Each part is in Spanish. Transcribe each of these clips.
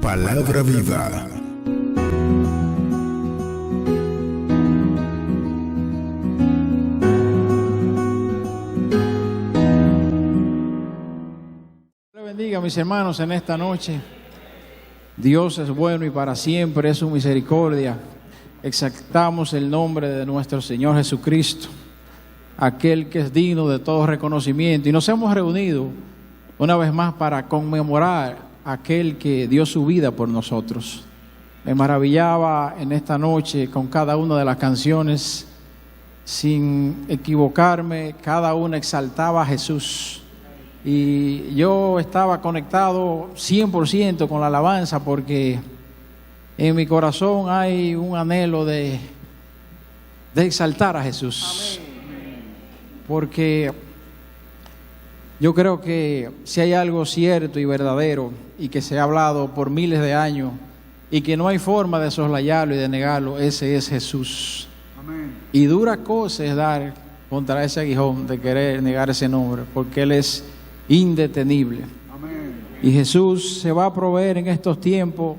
Palabra viva. Dios bendiga, mis hermanos, en esta noche. Dios es bueno y para siempre es su misericordia. Exaltamos el nombre de nuestro Señor Jesucristo, aquel que es digno de todo reconocimiento. Y nos hemos reunido una vez más para conmemorar a aquel que dio su vida por nosotros. Me maravillaba en esta noche con cada una de las canciones, sin equivocarme, cada una exaltaba a Jesús. Y yo estaba conectado 100% con la alabanza, porque en mi corazón hay un anhelo de exaltar a Jesús. Amén. Porque yo creo que si hay algo cierto y verdadero y que se ha hablado por miles de años y que no hay forma de soslayarlo y de negarlo, ese es Jesús. Amén. Y dura cosa es dar contra ese aguijón de querer negar ese nombre, porque Él es indetenible. Amén. Y Jesús se va a proveer en estos tiempos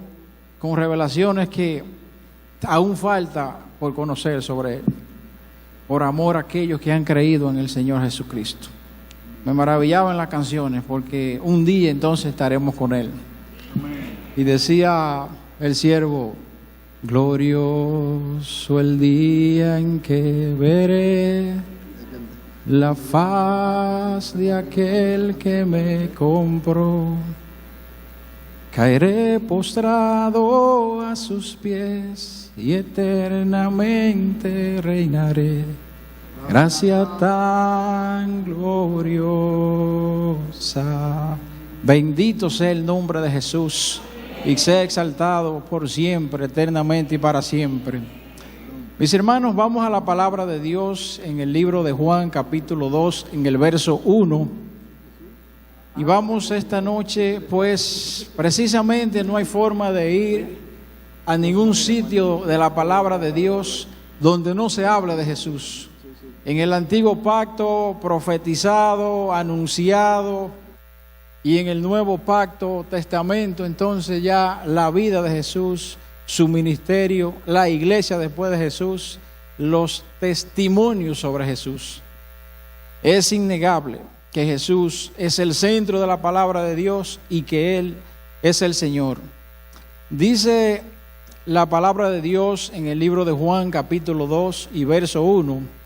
con revelaciones que aún falta por conocer sobre Él, por amor a aquellos que han creído en el Señor Jesucristo. Me maravillaba en las canciones, porque un día entonces estaremos con Él. Amén. Y decía el siervo: glorioso el día en que veré la faz de aquel que me compró. Caeré postrado a sus pies y eternamente reinaré. Gracia tan gloriosa. Bendito sea el nombre de Jesús y sea exaltado por siempre, eternamente y para siempre. Mis hermanos, vamos a la palabra de Dios en el libro de Juan, capítulo 2, en el verso 1. Y vamos esta noche, pues precisamente no hay forma de ir a ningún sitio de la palabra de Dios donde no se hable de Jesús. En el antiguo pacto profetizado, anunciado, y en el nuevo pacto, testamento, entonces ya la vida de Jesús, su ministerio, la iglesia después de Jesús, los testimonios sobre Jesús. Es innegable que Jesús es el centro de la palabra de Dios y que Él es el Señor. Dice la palabra de Dios en el libro de Juan, capítulo 2 y verso 1.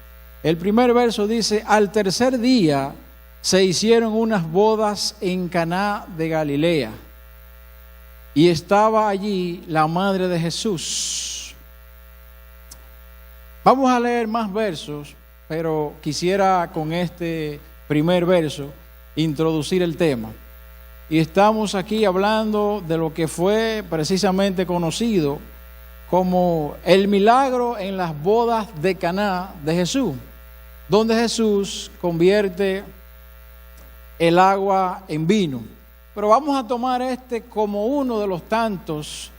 El primer verso dice: al tercer día se hicieron unas bodas en Caná de Galilea, y estaba allí la madre de Jesús. Vamos a leer más versos, pero quisiera con este primer verso introducir el tema. Y estamos aquí hablando de lo que fue precisamente conocido como el milagro en las bodas de Caná de Jesús, donde Jesús convierte el agua en vino. Pero vamos a tomar este como uno de los tantos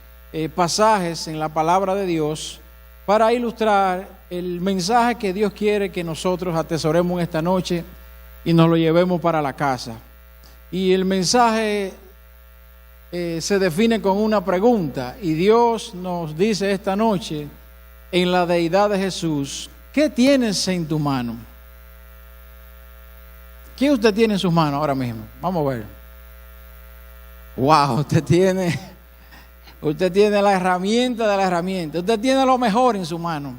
pasajes en la palabra de Dios para ilustrar el mensaje que Dios quiere que nosotros atesoremos esta noche y nos lo llevemos para la casa. Y el mensaje se define con una pregunta, y Dios nos dice esta noche en la deidad de Jesús: ¿qué tienes en tu mano? ¿Qué usted tiene en sus manos ahora mismo? Vamos a ver. Wow, usted tiene la herramienta de la herramienta. Usted tiene lo mejor en su mano.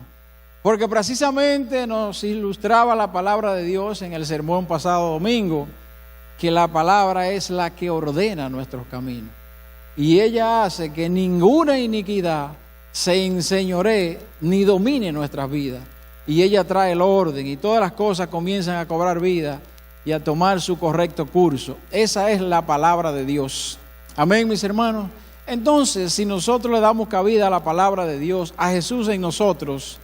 Porque precisamente nos ilustraba la palabra de Dios en el sermón pasado domingo, que la palabra es la que ordena nuestros caminos. Y ella hace que ninguna iniquidad se enseñoree ni domine nuestras vidas. Y ella trae el orden y todas las cosas comienzan a cobrar vida y a tomar su correcto curso. Esa es la palabra de Dios. Amén, mis hermanos. Entonces, si nosotros le damos cabida a la palabra de Dios, a Jesús en nosotros,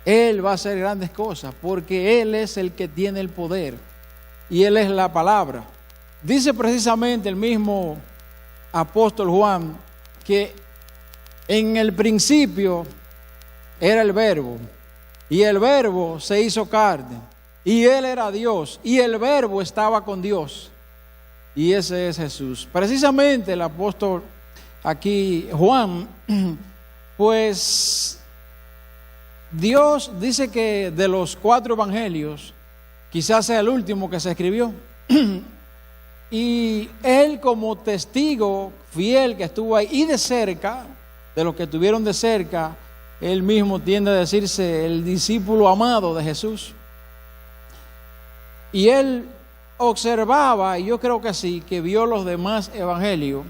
Él va a hacer grandes cosas, porque Él es el que tiene el poder y Él es la palabra. Dice precisamente el mismo apóstol Juan que en el principio era el Verbo, y el Verbo se hizo carne, y Él era Dios, y el Verbo estaba con Dios, y ese es Jesús. Precisamente el apóstol aquí Juan, pues Dios dice que de los 4 evangelios, quizás sea el último que se escribió. Y él, como testigo fiel que estuvo ahí y de cerca, de los que estuvieron de cerca, él mismo tiende a decirse el discípulo amado de Jesús. Y él observaba, y yo creo que sí, que vio los demás evangelios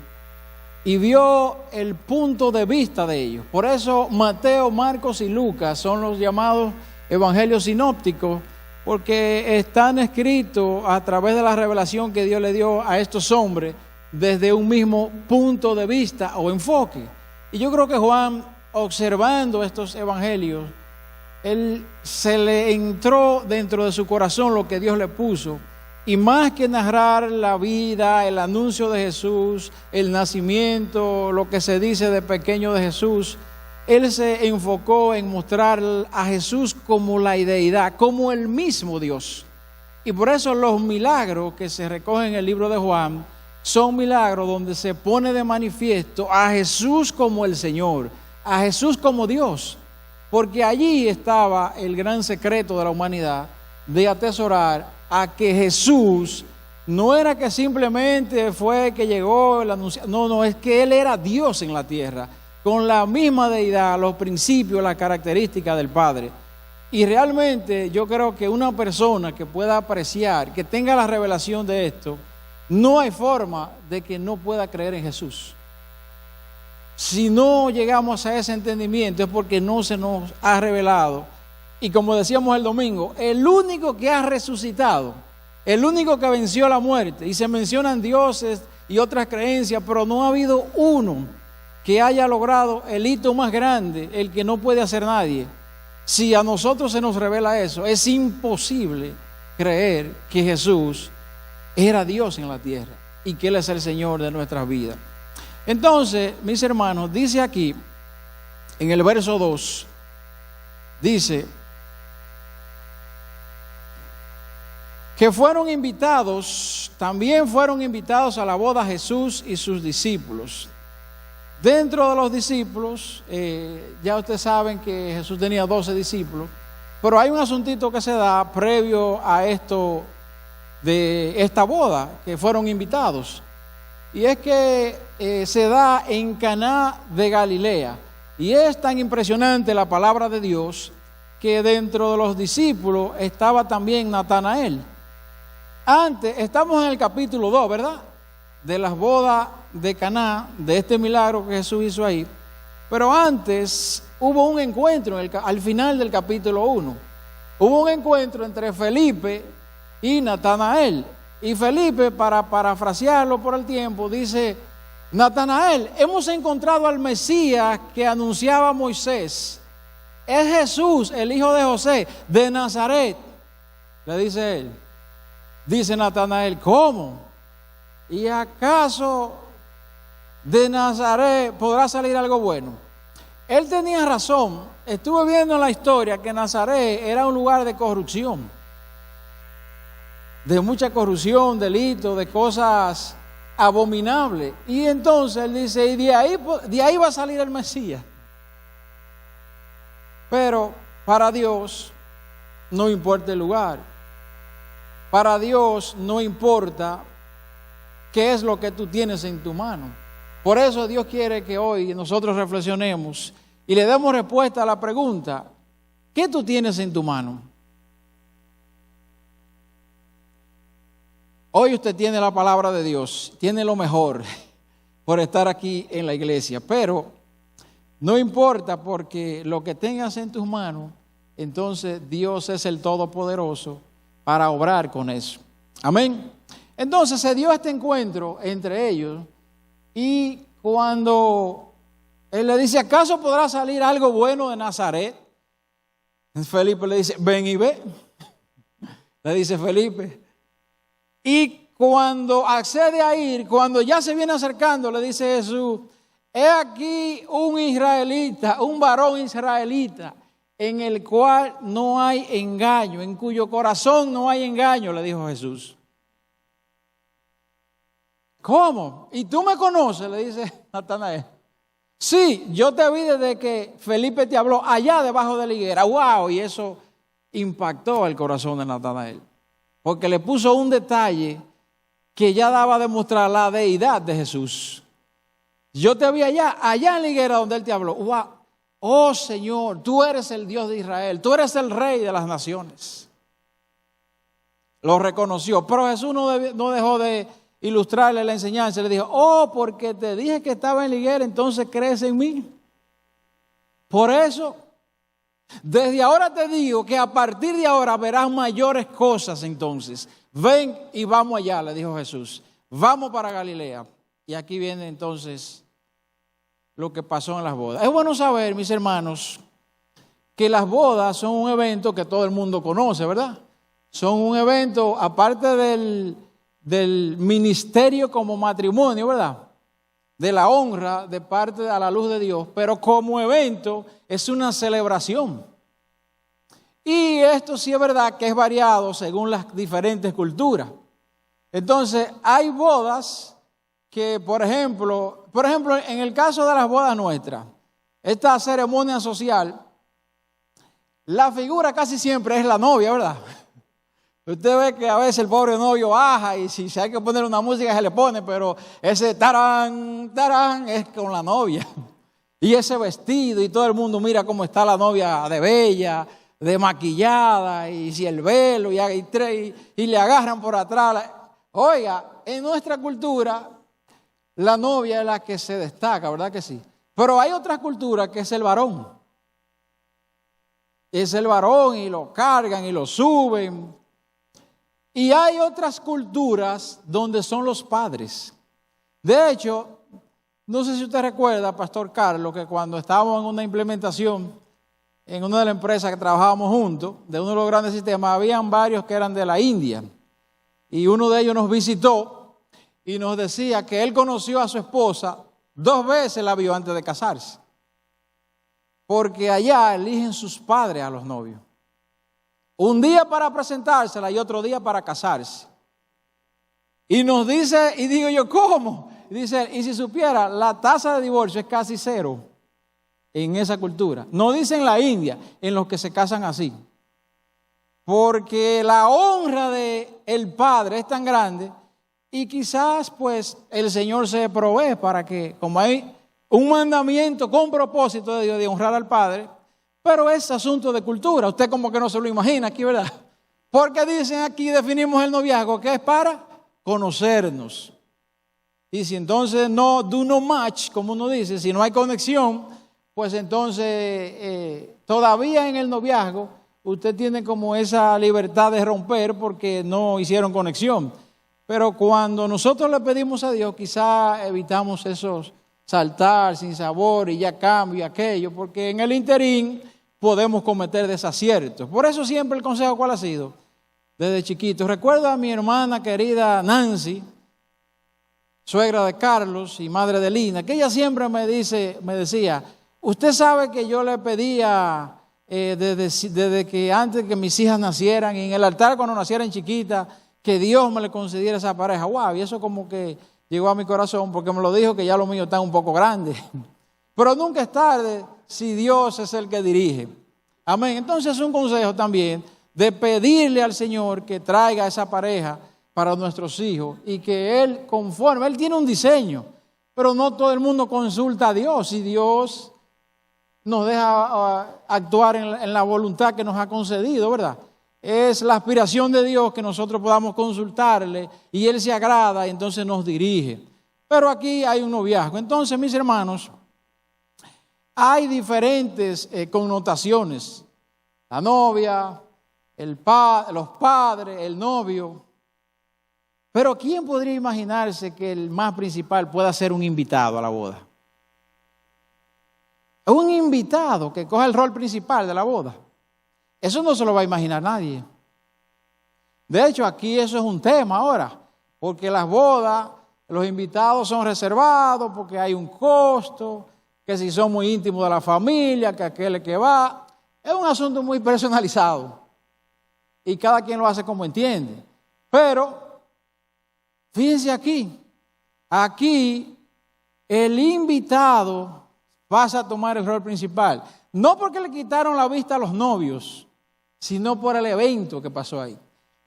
y vio el punto de vista de ellos. Por eso Mateo, Marcos y Lucas son los llamados evangelios sinópticos, porque están escritos a través de la revelación que Dios le dio a estos hombres desde un mismo punto de vista o enfoque. Y yo creo que Juan, observando estos evangelios, él se le entró dentro de su corazón lo que Dios le puso. Y más que narrar la vida, el anuncio de Jesús, el nacimiento, lo que se dice de pequeño de Jesús, él se enfocó en mostrar a Jesús como la deidad, como el mismo Dios. Y por eso los milagros que se recogen en el libro de Juan son milagros donde se pone de manifiesto a Jesús como el Señor, a Jesús como Dios. Porque allí estaba el gran secreto de la humanidad, de atesorar a que Jesús no era que simplemente fue que llegó el anuncio, no, es que Él era Dios en la tierra, con la misma deidad, los principios, las características del Padre. Y realmente yo creo que una persona que pueda apreciar, que tenga la revelación de esto, no hay forma de que no pueda creer en Jesús. Si no llegamos a ese entendimiento es porque no se nos ha revelado. Y como decíamos el domingo, el único que ha resucitado, el único que venció la muerte, y se mencionan dioses y otras creencias, pero no ha habido uno que haya logrado el hito más grande, el que no puede hacer nadie. Si a nosotros se nos revela eso, es imposible creer que Jesús era Dios en la tierra y que Él es el Señor de nuestras vidas. Entonces, mis hermanos, dice aquí, en el verso 2, dice que también fueron invitados a la boda Jesús y sus discípulos. Dentro de los discípulos, ya ustedes saben que Jesús tenía 12 discípulos, pero hay un asuntito que se da previo a esto de esta boda, que fueron invitados. Y es que se da en Caná de Galilea. Y es tan impresionante la palabra de Dios que dentro de los discípulos estaba también Natanael. Antes, estamos en el capítulo 2, ¿verdad? De las bodas de Caná, de este milagro que Jesús hizo ahí. Pero antes hubo un encuentro, al final del capítulo 1. Hubo un encuentro entre Felipe y Natanael. Y Felipe, para parafrasearlo por el tiempo, dice: Natanael, hemos encontrado al Mesías que anunciaba Moisés. Es Jesús, el hijo de José, de Nazaret. Le dice él. Dice Natanael: ¿cómo? ¿Y acaso de Nazaret podrá salir algo bueno? Él tenía razón. Estuve viendo en la historia que Nazaret era un lugar de corrupción, de mucha corrupción, delitos, de cosas abominables. Y entonces él dice: y de ahí va a salir el Mesías. Pero para Dios no importa el lugar. Para Dios no importa qué es lo que tú tienes en tu mano. Por eso Dios quiere que hoy nosotros reflexionemos y le demos respuesta a la pregunta: ¿qué tú tienes en tu mano? Hoy usted tiene la palabra de Dios, tiene lo mejor por estar aquí en la iglesia, pero no importa, porque lo que tengas en tus manos, entonces Dios es el Todopoderoso para obrar con eso. Amén. Entonces se dio este encuentro entre ellos, y cuando él le dice: ¿acaso podrá salir algo bueno de Nazaret? Felipe le dice: ven y ve. Le dice Felipe. Y cuando accede a ir, cuando ya se viene acercando, le dice Jesús: he aquí un israelita, un varón israelita, en el cual no hay engaño, en cuyo corazón no hay engaño, le dijo Jesús. ¿Cómo? ¿Y tú me conoces?, le dice Natanael. Sí, yo te vi desde que Felipe te habló allá debajo de la higuera. ¡Wow! Y eso impactó el corazón de Natanael, porque le puso un detalle que ya daba a demostrar la deidad de Jesús. Yo te vi allá en la higuera donde él te habló. ¡Wow! Oh Señor, tú eres el Dios de Israel, tú eres el Rey de las naciones. Lo reconoció, pero Jesús no dejó de ilustrarle la enseñanza. Le dijo: oh, porque te dije que estaba en la higuera, entonces crees en mí. Por eso, desde ahora te digo que a partir de ahora verás mayores cosas. Entonces, ven y vamos allá, le dijo Jesús. Vamos para Galilea. Y aquí viene entonces lo que pasó en las bodas. Es bueno saber, mis hermanos, que las bodas son un evento que todo el mundo conoce, ¿verdad? Son un evento, aparte del ministerio como matrimonio, ¿verdad? De la honra de parte a la luz de Dios, pero como evento es una celebración. Y esto sí es verdad que es variado según las diferentes culturas. Entonces, hay bodas que, por ejemplo, en el caso de las bodas nuestras, esta ceremonia social, la figura casi siempre es la novia, ¿verdad? Usted ve que a veces el pobre novio baja y si hay que poner una música se le pone, pero ese tarán, tarán es con la novia. Y ese vestido y todo el mundo mira cómo está la novia de bella, de maquillada, y si el velo y le agarran por atrás. Oiga, en nuestra cultura la novia es la que se destaca, ¿verdad que sí? Pero hay otras culturas que es el varón. Es el varón y lo cargan y lo suben. Y hay otras culturas donde son los padres. De hecho, no sé si usted recuerda, Pastor Carlos, que cuando estábamos en una implementación en una de las empresas que trabajábamos juntos, de uno de los grandes sistemas, habían varios que eran de la India. Y uno de ellos nos visitó y nos decía que él conoció a su esposa 2 veces, la vio antes de casarse. Porque allá eligen sus padres a los novios. Un día para presentársela y otro día para casarse. Y nos dice, y digo yo, ¿cómo? Y dice, y si supiera, la tasa de divorcio es casi 0 en esa cultura. No dice en la India, en los que se casan así. Porque la honra del padre es tan grande y quizás pues el Señor se provee para que, como hay un mandamiento con propósito de Dios de honrar al padre, pero es asunto de cultura. Usted como que no se lo imagina aquí, ¿verdad? Porque dicen aquí, definimos el noviazgo, que es para conocernos. Y si entonces no do no match, como uno dice, si no hay conexión, pues entonces todavía en el noviazgo usted tiene como esa libertad de romper porque no hicieron conexión. Pero cuando nosotros le pedimos a Dios, quizá evitamos esos saltar sin sabor y ya cambio aquello, porque en el interín podemos cometer desaciertos. Por eso siempre el consejo, ¿cuál ha sido? Desde chiquito. Recuerdo a mi hermana querida Nancy, suegra de Carlos y madre de Lina, que ella siempre me decía, usted sabe que yo le pedía desde que antes que mis hijas nacieran, y en el altar cuando nacieran chiquitas, que Dios me le concediera esa pareja. Wow, y eso como que llegó a mi corazón porque me lo dijo que ya lo mío está un poco grande. Pero nunca es tarde si Dios es el que dirige. Amén. Entonces es un consejo también de pedirle al Señor que traiga esa pareja para nuestros hijos y que Él conforme, Él tiene un diseño, pero no todo el mundo consulta a Dios y Dios nos deja actuar en la voluntad que nos ha concedido, ¿verdad? Es la aspiración de Dios que nosotros podamos consultarle y Él se agrada y entonces nos dirige. Pero aquí hay un noviazgo. Entonces, mis hermanos, hay diferentes connotaciones. La novia, los padres, el novio. Pero ¿quién podría imaginarse que el más principal pueda ser un invitado a la boda? Un invitado que coja el rol principal de la boda. Eso no se lo va a imaginar nadie. De hecho, aquí eso es un tema ahora, porque las bodas, los invitados son reservados, porque hay un costo, que si son muy íntimos de la familia, que aquel que va. Es un asunto muy personalizado y cada quien lo hace como entiende. Pero, fíjense aquí, aquí el invitado pasa a tomar el rol principal. No porque le quitaron la vista a los novios, sino por el evento que pasó ahí.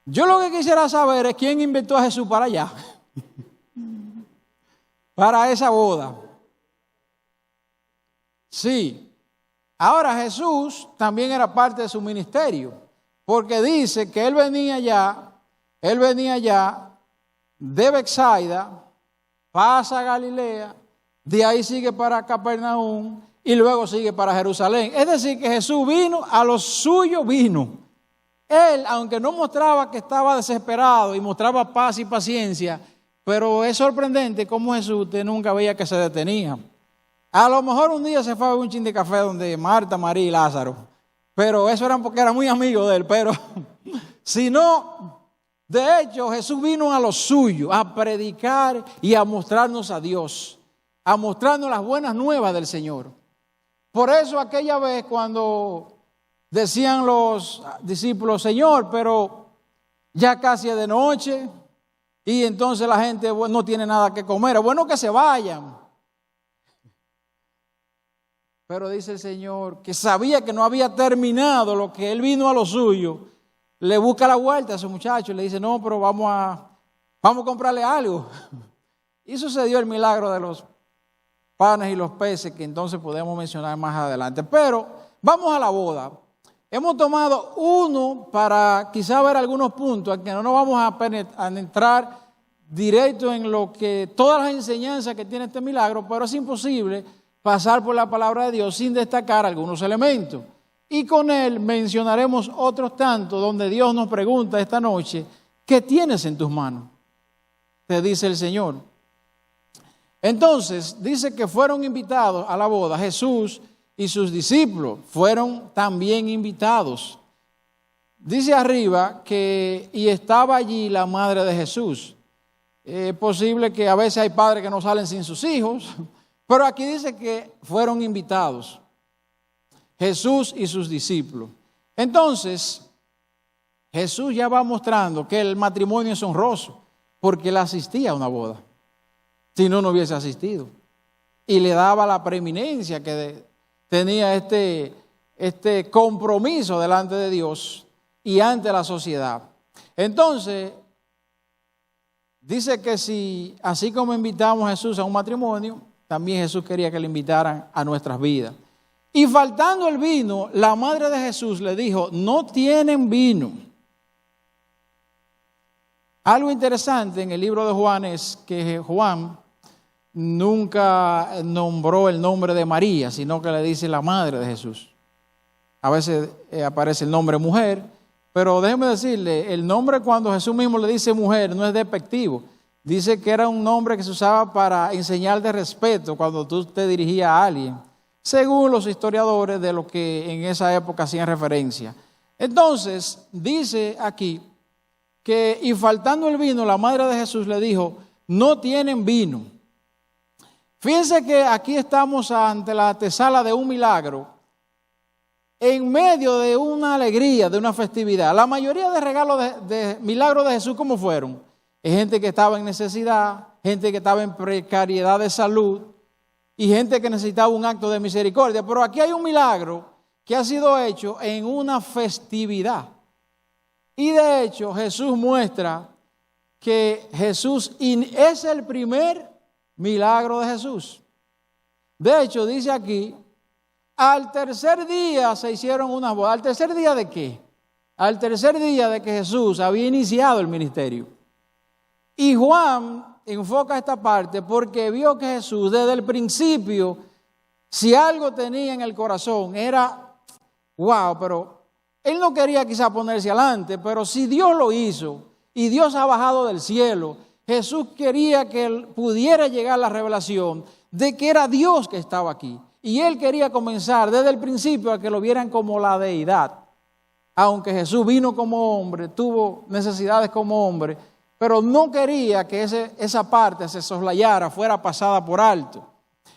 Yo lo que quisiera saber es quién invitó a Jesús para allá, para esa boda. Sí. Ahora Jesús también era parte de su ministerio, porque dice que él venía ya de Betsaida, pasa a Galilea, de ahí sigue para Capernaum y luego sigue para Jerusalén. Es decir, que Jesús vino, a lo suyo vino. Él, aunque no mostraba que estaba desesperado y mostraba paz y paciencia, pero es sorprendente cómo Jesús usted nunca veía que se detenía. A lo mejor un día se fue a beber un chin de café donde Marta, María y Lázaro, pero eso era porque era muy amigo de él, pero si no, de hecho Jesús vino a lo suyo, a predicar y a mostrarnos a Dios, a mostrarnos las buenas nuevas del Señor. Por eso aquella vez cuando decían los discípulos, Señor, pero ya casi es de noche y entonces la gente no tiene nada que comer, es bueno que se vayan. Pero dice el Señor que sabía que no había terminado lo que Él vino a lo suyo. Le busca la vuelta a ese muchacho y le dice, no, pero vamos a comprarle algo. Y sucedió el milagro de los panes y los peces, que entonces podemos mencionar más adelante. Pero vamos a la boda. Hemos tomado uno para quizá ver algunos puntos, en que no nos vamos a entrar directo en lo que todas las enseñanzas que tiene este milagro, pero es imposible pasar por la palabra de Dios sin destacar algunos elementos. Y con él mencionaremos otros tantos donde Dios nos pregunta esta noche, ¿qué tienes en tus manos? Te dice el Señor. Entonces, dice que fueron invitados a la boda. Jesús y sus discípulos fueron también invitados. Dice arriba que y estaba allí la madre de Jesús. Es posible que a veces hay padres que no salen sin sus hijos, pero aquí dice que fueron invitados Jesús y sus discípulos. Entonces, Jesús ya va mostrando que el matrimonio es honroso, porque él asistía a una boda. Si no, no hubiese asistido. Y le daba la preeminencia que tenía este compromiso delante de Dios y ante la sociedad. Entonces, dice que si, así como invitamos a Jesús a un matrimonio, también Jesús quería que le invitaran a nuestras vidas. Y faltando el vino, la madre de Jesús le dijo, no tienen vino. Algo interesante en el libro de Juan es que Juan nunca nombró el nombre de María, sino que le dice la madre de Jesús. A veces aparece el nombre mujer, pero déjeme decirle, el nombre cuando Jesús mismo le dice mujer no es despectivo. Dice que era un nombre que se usaba para enseñar de respeto cuando tú te dirigías a alguien, según los historiadores de lo que en esa época hacían referencia. Entonces, dice aquí que, y faltando el vino, la madre de Jesús le dijo, no tienen vino. Fíjense que aquí estamos ante la antesala de un milagro, en medio de una alegría, de una festividad. La mayoría de regalos de milagros de Jesús, ¿cómo fueron? Es gente que estaba en necesidad, gente que estaba en precariedad de salud y gente que necesitaba un acto de misericordia. Pero aquí hay un milagro que ha sido hecho en una festividad. Y de hecho Jesús muestra que Jesús es el primer milagro de Jesús. De hecho dice aquí, al tercer día se hicieron unas bodas. ¿Al tercer día de qué? Al tercer día de que Jesús había iniciado el ministerio. Y Juan enfoca esta parte porque vio que Jesús desde el principio, si algo tenía en el corazón, era, wow, pero él no quería quizá ponerse adelante, pero si Dios lo hizo y Dios ha bajado del cielo, Jesús quería que él pudiera llegar a la revelación de que era Dios que estaba aquí. Y él quería comenzar desde el principio a que lo vieran como la deidad. Aunque Jesús vino como hombre, tuvo necesidades como hombre, pero no quería que esa parte se soslayara, fuera pasada por alto.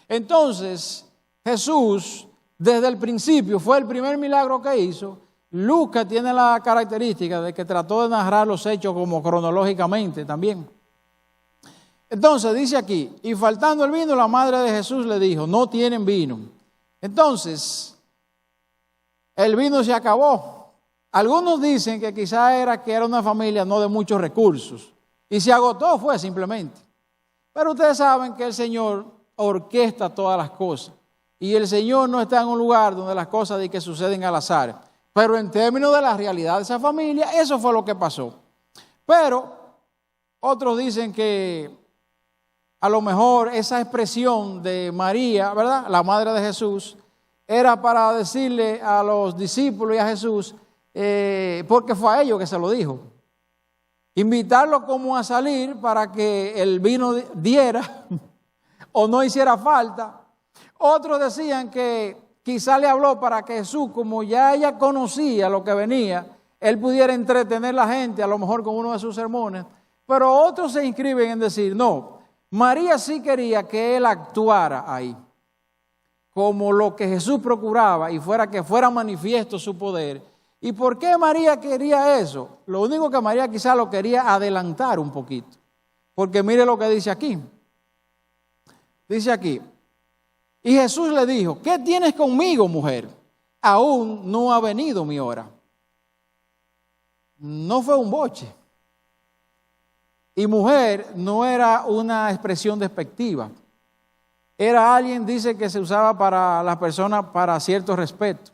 Entonces, Jesús, desde el principio, fue el primer milagro que hizo. Lucas tiene la característica de que trató de narrar los hechos como cronológicamente también. Entonces dice aquí, y faltando el vino, la madre de Jesús le dijo, no tienen vino. Entonces, el vino se acabó. Algunos dicen que quizá era que era una familia no de muchos recursos y se agotó fue simplemente. Pero ustedes saben que el Señor orquesta todas las cosas y el Señor no está en un lugar donde las cosas de que suceden al azar. Pero en términos de la realidad de esa familia, eso fue lo que pasó. Pero otros dicen que a lo mejor esa expresión de María, ¿verdad?, la madre de Jesús, era para decirle a los discípulos y a Jesús, porque fue a ellos que se lo dijo. Invitarlo como a salir para que el vino diera o no hiciera falta. Otros decían que quizá le habló para que Jesús, como ya ella conocía lo que venía, él pudiera entretener a la gente, a lo mejor con uno de sus sermones. Pero otros se inscriben en decir, no, María sí quería que él actuara ahí, como lo que Jesús procuraba y fuera que fuera manifiesto su poder. ¿Y por qué María quería eso? Lo único que María quizá lo quería adelantar un poquito. Porque mire lo que dice aquí. Dice aquí, y Jesús le dijo, ¿qué tienes conmigo, mujer? Aún no ha venido mi hora. No fue un boche. Y mujer no era una expresión despectiva. Era alguien, dice, que se usaba para las personas para cierto respeto.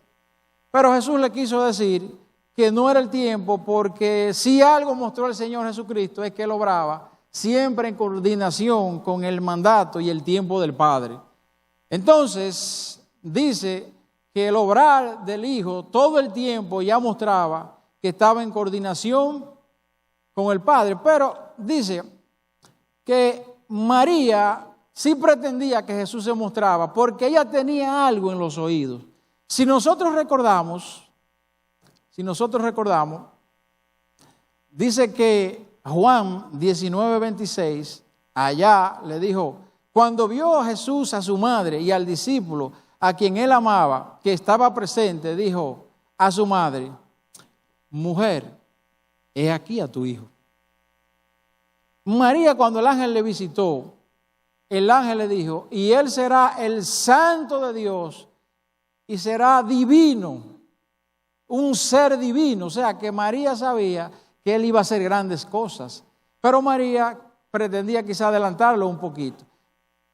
Pero Jesús le quiso decir que no era el tiempo, porque si algo mostró el Señor Jesucristo es que él obraba siempre en coordinación con el mandato y el tiempo del Padre. Entonces, dice que el obrar del Hijo todo el tiempo ya mostraba que estaba en coordinación con el Padre. Pero dice que María sí pretendía que Jesús se mostraba porque ella tenía algo en los oídos. Si nosotros recordamos, dice que Juan 19:26, allá le dijo, cuando vio a Jesús a su madre y al discípulo a quien él amaba, que estaba presente, dijo a su madre, mujer, he aquí a tu hijo. María, cuando el ángel le visitó, el ángel le dijo, y él será el santo de Dios y será divino, un ser divino. O sea, que María sabía que él iba a hacer grandes cosas. Pero María pretendía quizá adelantarlo un poquito.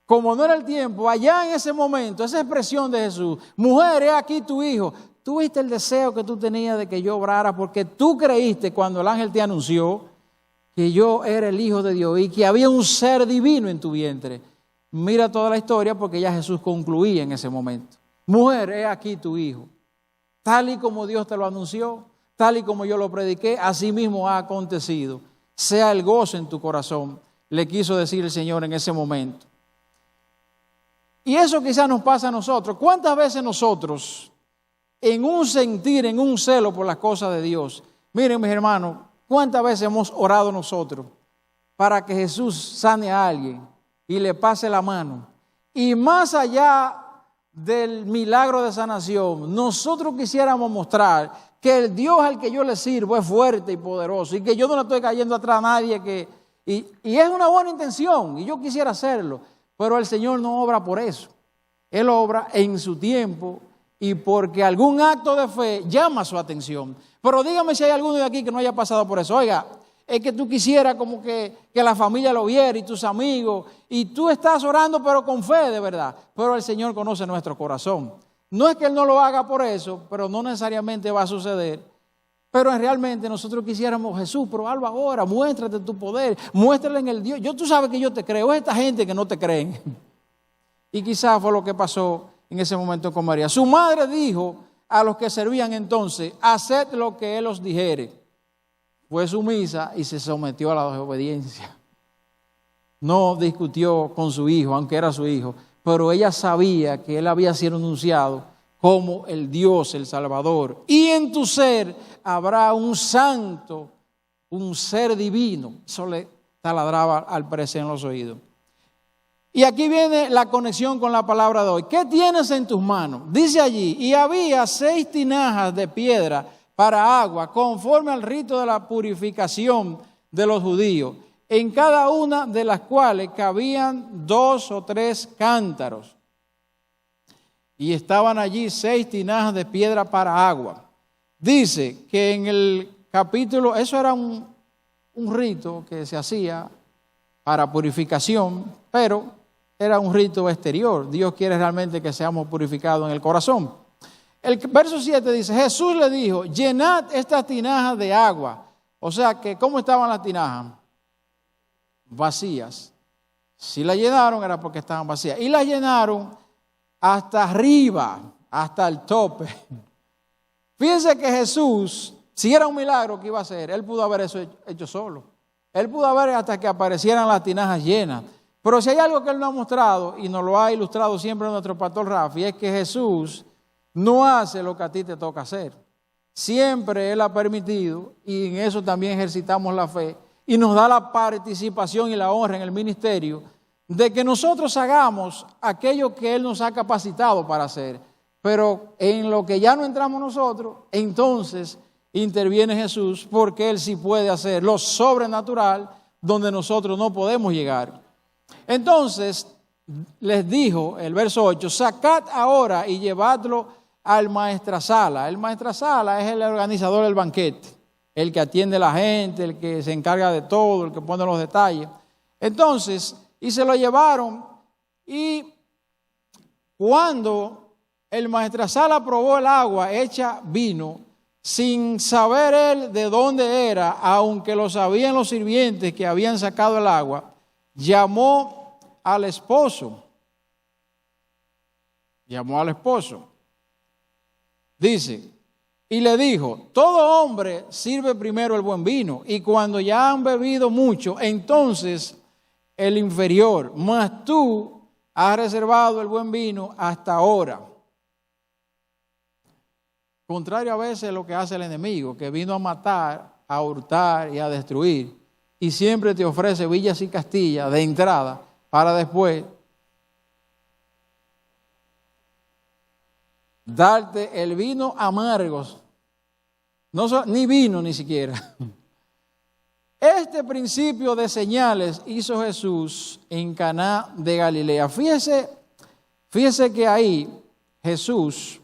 Como no era el tiempo, allá en ese momento, esa expresión de Jesús, mujer, he aquí tu hijo. Tuviste el deseo que tú tenías de que yo obrara porque tú creíste cuando el ángel te anunció que yo era el Hijo de Dios y que había un ser divino en tu vientre. Mira toda la historia porque ya Jesús concluía en ese momento. Mujer, he aquí tu hijo. Tal y como Dios te lo anunció, tal y como yo lo prediqué, así mismo ha acontecido. Sea el gozo en tu corazón, le quiso decir el Señor en ese momento. Y eso quizás nos pasa a nosotros. ¿Cuántas veces nosotros, en un sentir, en un celo por las cosas de Dios, miren mis hermanos, cuántas veces hemos orado nosotros para que Jesús sane a alguien y le pase la mano? Y más allá del milagro de sanación, nosotros quisiéramos mostrar que el Dios al que yo le sirvo es fuerte y poderoso y que yo no le estoy cayendo atrás a nadie, y es una buena intención y yo quisiera hacerlo, pero el Señor no obra por eso. Él obra en su tiempo y porque algún acto de fe llama su atención. Pero dígame si hay alguno de aquí que no haya pasado por eso. Oiga, es que tú quisieras como que la familia lo viera y tus amigos, y tú estás orando pero con fe de verdad, pero el Señor conoce nuestro corazón. No es que Él no lo haga por eso, pero no necesariamente va a suceder. Pero realmente nosotros quisiéramos, Jesús, pero hazlo ahora, muéstrate tu poder, muéstrale en el Dios. Tú sabes que yo te creo, es esta gente que no te creen. Y quizás fue lo que pasó en ese momento con María. Su madre dijo a los que servían entonces, haced lo que Él os dijere. Fue sumisa y se sometió a la obediencia. No discutió con su hijo, aunque era su hijo, pero ella sabía que Él había sido anunciado como el Dios, el Salvador. Y en tu ser habrá un santo, un ser divino. Eso le taladraba al parecer en los oídos. Y aquí viene la conexión con la palabra de hoy. ¿Qué tienes en tus manos? Dice allí, y había 6 tinajas de piedra para agua, conforme al rito de la purificación de los judíos. en cada una de las cuales cabían 2 o 3 cántaros. Y estaban allí 6 tinajas de piedra para agua. Dice que en el capítulo, eso era un rito que se hacía para purificación, pero era un rito exterior. Dios quiere realmente que seamos purificados en el corazón. El verso 7 dice, Jesús le dijo, llenad estas tinajas de agua. O sea que, ¿cómo estaban las tinajas? Vacías. Si las llenaron era porque estaban vacías. Y las llenaron hasta arriba, hasta el tope. Fíjense que Jesús, si era un milagro que iba a hacer, Él pudo haber eso hecho solo. Él pudo haber hasta que aparecieran las tinajas llenas. Pero si hay algo que Él nos ha mostrado, y nos lo ha ilustrado siempre nuestro pastor Rafi, es que Jesús no hace lo que a ti te toca hacer. Siempre Él ha permitido, y en eso también ejercitamos la fe, y nos da la participación y la honra en el ministerio, de que nosotros hagamos aquello que Él nos ha capacitado para hacer. Pero en lo que ya no entramos nosotros, entonces interviene Jesús, porque Él sí puede hacer lo sobrenatural donde nosotros no podemos llegar. Entonces les dijo el verso 8, sacad ahora y llevadlo al maestrasala. El maestrasala es el organizador del banquete, el que atiende a la gente, el que se encarga de todo, el que pone los detalles. Entonces, y se lo llevaron, y cuando el maestrasala probó el agua hecha vino, sin saber él de dónde era, aunque lo sabían los sirvientes que habían sacado el agua, llamó al esposo. Dice, y le dijo, todo hombre sirve primero el buen vino, y cuando ya han bebido mucho, entonces el inferior, mas tú has reservado el buen vino hasta ahora. Contrario a veces lo que hace el enemigo, que vino a matar, a hurtar y a destruir, y siempre te ofrece villas y castillas de entrada para después darte el vino amargos, ni vino ni siquiera. Este principio de señales hizo Jesús en Caná de Galilea. Fíjese que ahí Jesús,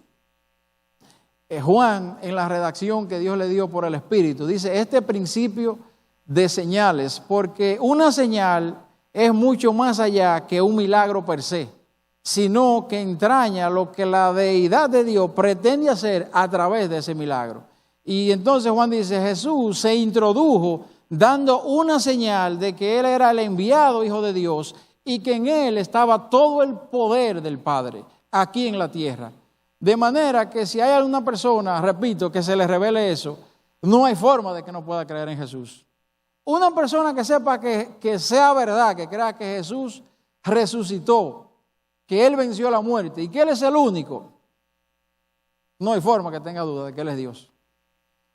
Juan, en la redacción que Dios le dio por el Espíritu, dice este principio de señales, porque una señal es mucho más allá que un milagro per se, sino que entraña lo que la deidad de Dios pretende hacer a través de ese milagro. Y entonces Juan dice, Jesús se introdujo dando una señal de que Él era el enviado Hijo de Dios y que en Él estaba todo el poder del Padre aquí en la tierra. De manera que si hay alguna persona, repito, que se le revele eso, no hay forma de que no pueda creer en Jesús. Una persona que sepa que sea verdad, que crea que Jesús resucitó, que Él venció la muerte y que Él es el único, no hay forma que tenga duda de que Él es Dios.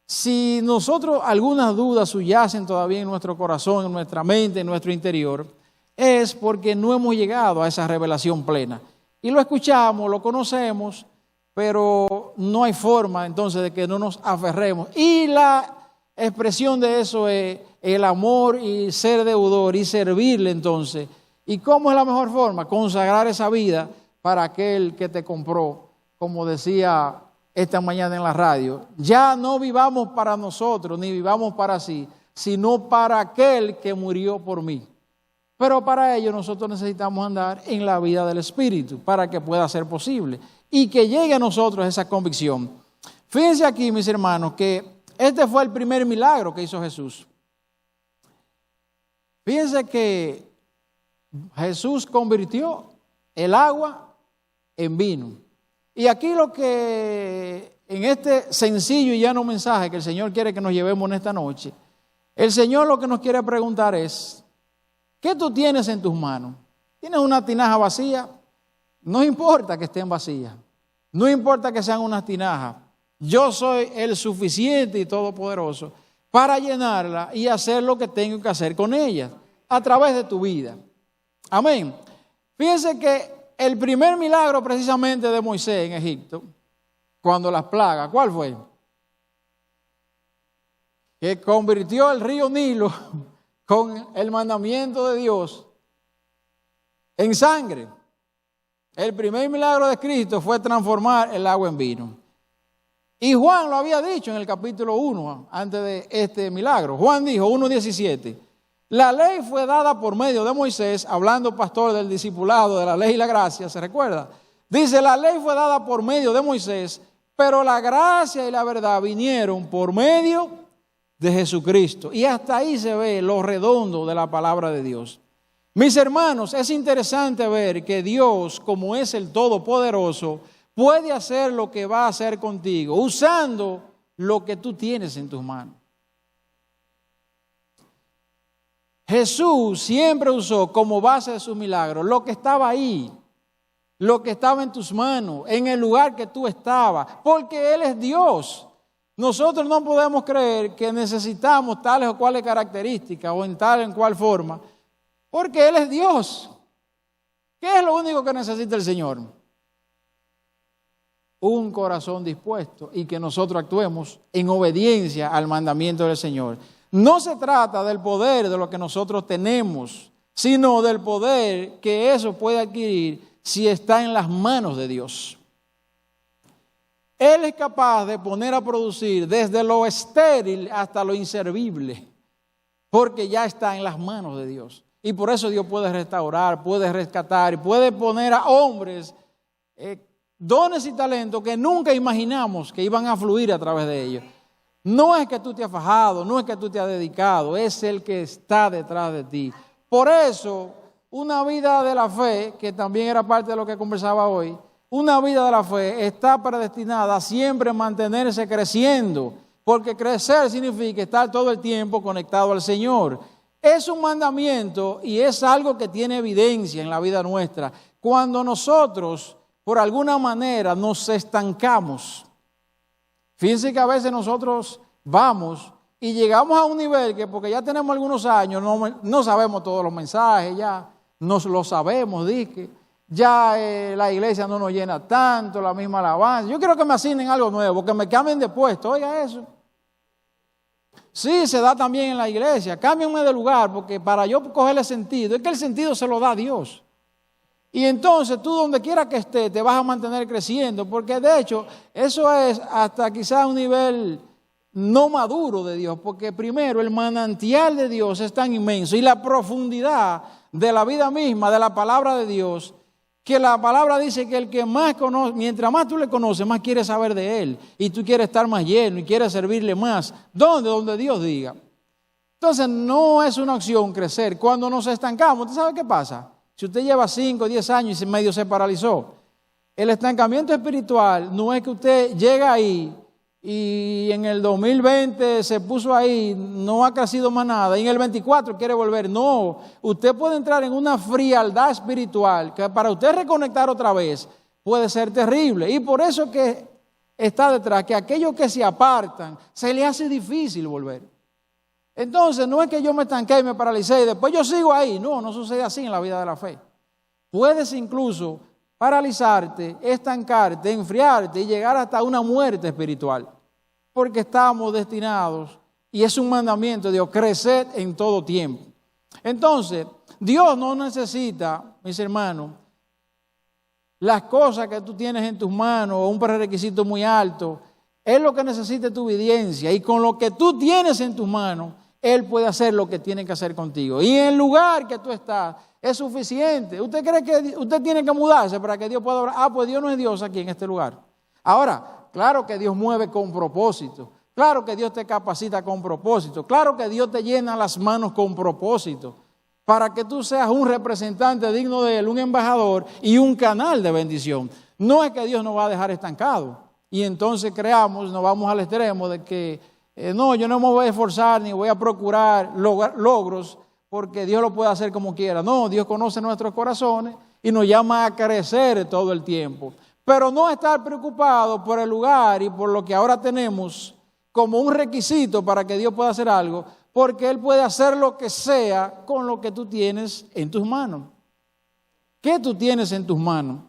Si nosotros algunas dudas subyacen todavía en nuestro corazón, en nuestra mente, en nuestro interior, es porque no hemos llegado a esa revelación plena. Y lo escuchamos, lo conocemos, pero no hay forma entonces de que no nos aferremos. Y la expresión de eso es el amor y ser deudor y servirle entonces. ¿Y cómo es la mejor forma? Consagrar esa vida para aquel que te compró, como decía esta mañana en la radio. Ya no vivamos para nosotros, ni vivamos para sí, sino para aquel que murió por mí. Pero para ello nosotros necesitamos andar en la vida del Espíritu, para que pueda ser posible y que llegue a nosotros esa convicción. Fíjense aquí, mis hermanos, que este fue el primer milagro que hizo Jesús. Fíjense que Jesús convirtió el agua en vino. Y aquí lo que, en este sencillo y llano mensaje que el Señor quiere que nos llevemos en esta noche, el Señor lo que nos quiere preguntar es, ¿qué tú tienes en tus manos? ¿Tienes una tinaja vacía? No importa que estén vacías, no importa que sean unas tinajas. Yo soy el suficiente y todopoderoso para llenarla y hacer lo que tengo que hacer con ellas a través de tu vida. Amén. Fíjense que el primer milagro precisamente de Moisés en Egipto, cuando las plagas, ¿cuál fue? Que convirtió el río Nilo con el mandamiento de Dios en sangre. El primer milagro de Cristo fue transformar el agua en vino. Y Juan lo había dicho en el capítulo 1, antes de este milagro. Juan dijo, 1:17, la ley fue dada por medio de Moisés, hablando pastor del discipulado de la ley y la gracia, ¿se recuerda? Dice, la ley fue dada por medio de Moisés, pero la gracia y la verdad vinieron por medio de Jesucristo. Y hasta ahí se ve lo redondo de la palabra de Dios. Mis hermanos, es interesante ver que Dios, como es el Todopoderoso, puede hacer lo que va a hacer contigo, usando lo que tú tienes en tus manos. Jesús siempre usó como base de su milagro lo que estaba ahí, lo que estaba en tus manos, en el lugar que tú estabas, porque Él es Dios. Nosotros no podemos creer que necesitamos tales o cuales características o en tal o en cual forma, porque Él es Dios. ¿Qué es lo único que necesita el Señor? Un corazón dispuesto y que nosotros actuemos en obediencia al mandamiento del Señor. No se trata del poder de lo que nosotros tenemos, sino del poder que eso puede adquirir si está en las manos de Dios. Él es capaz de poner a producir desde lo estéril hasta lo inservible, porque ya está en las manos de Dios. Y por eso Dios puede restaurar, puede rescatar y puede poner a hombres dones y talentos que nunca imaginamos que iban a fluir a través de ellos. No es que tú te has fajado, no es que tú te has dedicado, es el que está detrás de ti. Por eso, una vida de la fe, que también era parte de lo que conversaba hoy, una vida de la fe está predestinada a siempre mantenerse creciendo, porque crecer significa estar todo el tiempo conectado al Señor. Es un mandamiento y es algo que tiene evidencia en la vida nuestra. Cuando nosotros, por alguna manera, nos estancamos. Fíjense que a veces nosotros vamos y llegamos a un nivel que porque ya tenemos algunos años, no sabemos todos los mensajes, ya no lo sabemos, dije. Ya la iglesia no nos llena tanto, la misma alabanza. Yo quiero que me asignen algo nuevo, que me cambien de puesto, oiga eso. Sí, se da también en la iglesia, cámbienme de lugar, porque para yo cogerle sentido, es que el sentido se lo da Dios. Y entonces tú donde quiera que estés te vas a mantener creciendo, porque de hecho eso es hasta quizás un nivel no maduro de Dios, porque primero el manantial de Dios es tan inmenso y la profundidad de la vida misma, de la palabra de Dios, que la palabra dice que el que más conoce, mientras más tú le conoces, más quieres saber de Él y tú quieres estar más lleno y quieres servirle más. ¿Dónde? Donde Dios diga. Entonces no es una opción crecer. Cuando nos estancamos, ¿usted sabe qué pasa? Si usted lleva 5 o 10 años y medio se paralizó, el estancamiento espiritual no es que usted llega ahí y en el 2020 se puso ahí, no ha crecido más nada, y en el 24 quiere volver. No, usted puede entrar en una frialdad espiritual que para usted reconectar otra vez puede ser terrible. Y por eso que está detrás, que aquellos que se apartan, se le hace difícil volver. Entonces, no es que yo me estanqué y me paralicé y después yo sigo ahí. No, no sucede así en la vida de la fe. Puedes incluso paralizarte, estancarte, enfriarte y llegar hasta una muerte espiritual. Porque estamos destinados, y es un mandamiento de Dios, crecer en todo tiempo. Entonces, Dios no necesita, mis hermanos, las cosas que tú tienes en tus manos o un prerequisito muy alto. Él lo que necesita es tu obediencia, y con lo que tú tienes en tus manos, Él puede hacer lo que tiene que hacer contigo. Y en el lugar que tú estás es suficiente. ¿Usted cree que usted tiene que mudarse para que Dios pueda obrar? Ah, pues Dios no es Dios aquí en este lugar. Ahora, claro que Dios mueve con propósito. Claro que Dios te capacita con propósito. Claro que Dios te llena las manos con propósito. Para que tú seas un representante digno de Él, un embajador y un canal de bendición. No es que Dios nos va a dejar estancados. Y entonces creamos, nos vamos al extremo de que no, yo no me voy a esforzar ni voy a procurar logros porque Dios lo puede hacer como quiera. No, Dios conoce nuestros corazones y nos llama a crecer todo el tiempo. Pero no estar preocupado por el lugar y por lo que ahora tenemos como un requisito para que Dios pueda hacer algo, porque Él puede hacer lo que sea con lo que tú tienes en tus manos. ¿Qué tú tienes en tus manos?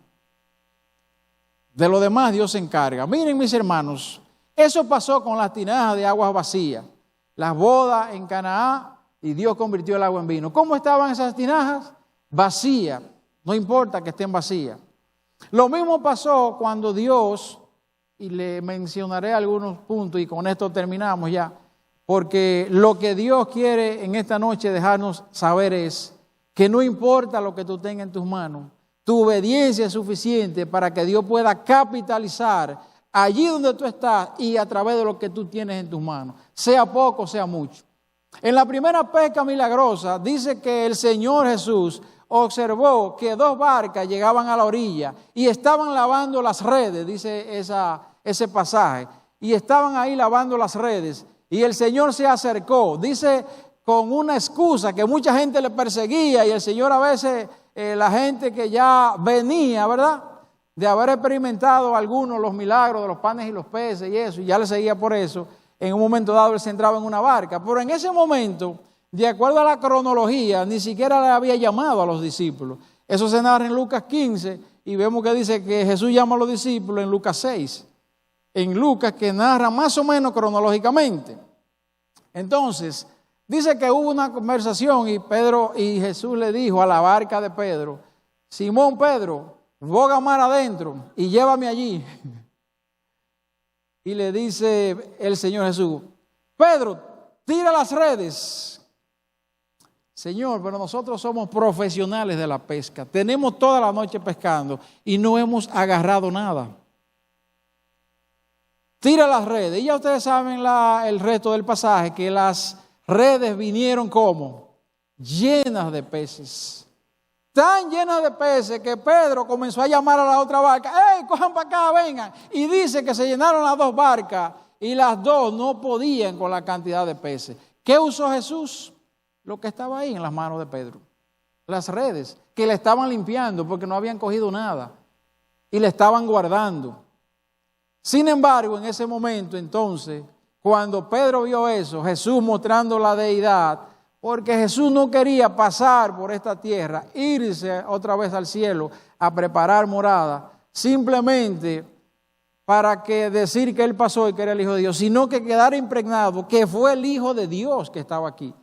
De lo demás Dios se encarga. Miren, mis hermanos, eso pasó con las tinajas de aguas vacías. Las bodas en Canaán y Dios convirtió el agua en vino. ¿Cómo estaban esas tinajas? Vacías. No importa que estén vacías. Lo mismo pasó cuando Dios, y le mencionaré algunos puntos y con esto terminamos ya, porque lo que Dios quiere en esta noche dejarnos saber es que no importa lo que tú tengas en tus manos, tu obediencia es suficiente para que Dios pueda capitalizar allí donde tú estás y a través de lo que tú tienes en tus manos, sea poco, sea mucho. En la primera pesca milagrosa dice que el Señor Jesús observó que 2 barcas llegaban a la orilla y estaban lavando las redes, dice ese pasaje, y estaban ahí lavando las redes y el Señor se acercó, dice con una excusa que mucha gente le perseguía y el Señor a veces, la gente que ya venía, ¿verdad?, de haber experimentado algunos los milagros de los panes y los peces y eso, y ya le seguía por eso, en un momento dado él se entraba en una barca, pero en ese momento, de acuerdo a la cronología, ni siquiera le había llamado a los discípulos. Eso se narra en Lucas 15 y vemos que dice que Jesús llama a los discípulos en Lucas 6. En Lucas, que narra más o menos cronológicamente. Entonces, dice que hubo una conversación y Jesús le dijo a la barca de Pedro: Simón Pedro, boga mar adentro y llévame allí. Y le dice el Señor Jesús: Pedro, tira las redes. Señor, pero nosotros somos profesionales de la pesca. Tenemos toda la noche pescando y no hemos agarrado nada. Tira las redes. Y ya ustedes saben el resto del pasaje, que las redes vinieron como llenas de peces. Tan llenas de peces que Pedro comenzó a llamar a la otra barca: ¡Ey, cojan para acá, vengan! Y dice que se llenaron las 2 barcas y las 2 no podían con la cantidad de peces. ¿Qué usó Jesús? Lo que estaba ahí en las manos de Pedro. Las redes que le estaban limpiando porque no habían cogido nada y le estaban guardando. Sin embargo, en ese momento entonces, cuando Pedro vio eso, Jesús mostrando la deidad, porque Jesús no quería pasar por esta tierra, irse otra vez al cielo a preparar morada, simplemente para que decir que Él pasó y que era el Hijo de Dios, sino que quedara impregnado que fue el Hijo de Dios que estaba aquí.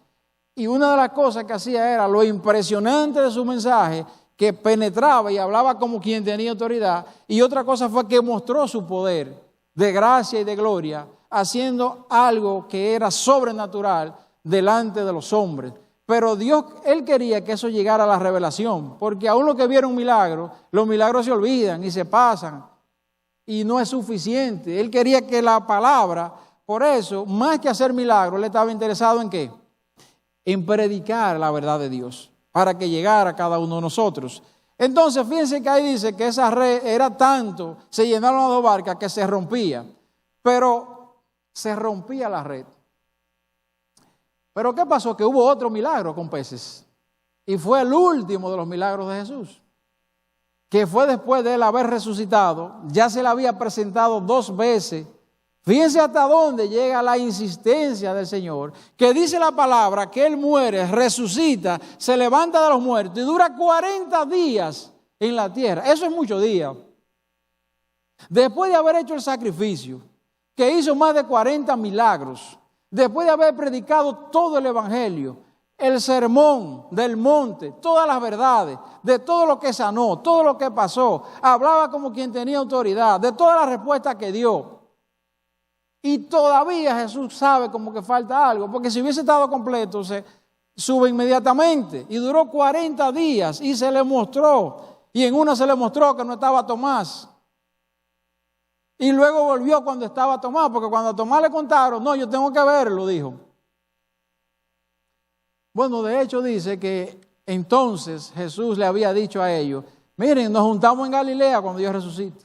Y una de las cosas que hacía era lo impresionante de su mensaje, que penetraba y hablaba como quien tenía autoridad, y otra cosa fue que mostró su poder de gracia y de gloria, haciendo algo que era sobrenatural delante de los hombres. Pero Dios, Él quería que eso llegara a la revelación, porque aún los que vieron milagros, los milagros se olvidan y se pasan, y no es suficiente. Él quería que la palabra, por eso, más que hacer milagros, Él estaba interesado ¿en qué? En predicar la verdad de Dios, para que llegara a cada uno de nosotros. Entonces, fíjense que ahí dice que esa red era tanto, se llenaron las 2 barcas que se rompía, pero se rompía la red. Pero ¿qué pasó? Que hubo otro milagro con peces, y fue el último de los milagros de Jesús, que fue después de Él haber resucitado. Ya se le había presentado 2 veces. Fíjense hasta dónde llega la insistencia del Señor, que dice la palabra que Él muere, resucita, se levanta de los muertos y dura 40 días en la tierra. Eso es mucho días. Después de haber hecho el sacrificio, que hizo más de 40 milagros, después de haber predicado todo el evangelio, el sermón del monte, todas las verdades, de todo lo que sanó, todo lo que pasó, hablaba como quien tenía autoridad, de todas las respuestas que dio. Y todavía Jesús sabe como que falta algo, porque si hubiese estado completo se sube inmediatamente. Y duró 40 días y se le mostró. Y en una se le mostró que no estaba Tomás. Y luego volvió cuando estaba Tomás, porque cuando a Tomás le contaron, no, yo tengo que verlo, dijo. Bueno, de hecho dice que entonces Jesús le había dicho a ellos: miren, nos juntamos en Galilea cuando yo resucite.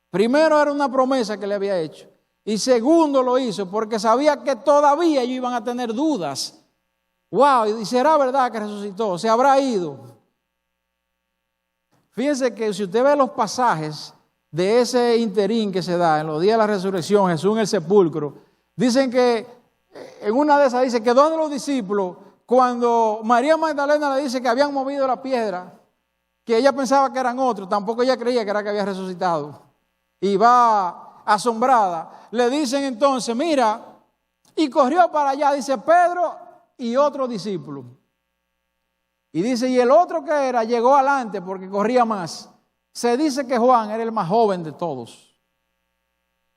Primero era una promesa que le había hecho. Y segundo lo hizo porque sabía que todavía ellos iban a tener dudas. Wow, ¿y será verdad que resucitó? ¿Se habrá ido? Fíjense que si usted ve los pasajes de ese interín que se da en los días de la resurrección, Jesús en el sepulcro, dicen que en una de esas dice que 2 de los discípulos, cuando María Magdalena le dice que habían movido la piedra, que ella pensaba que eran otros, tampoco ella creía que era que había resucitado. Y va asombrada, le dicen entonces: mira, y corrió para allá, dice Pedro y otro discípulo. Y dice, y el otro que era, llegó adelante porque corría más. Se dice que Juan era el más joven de todos.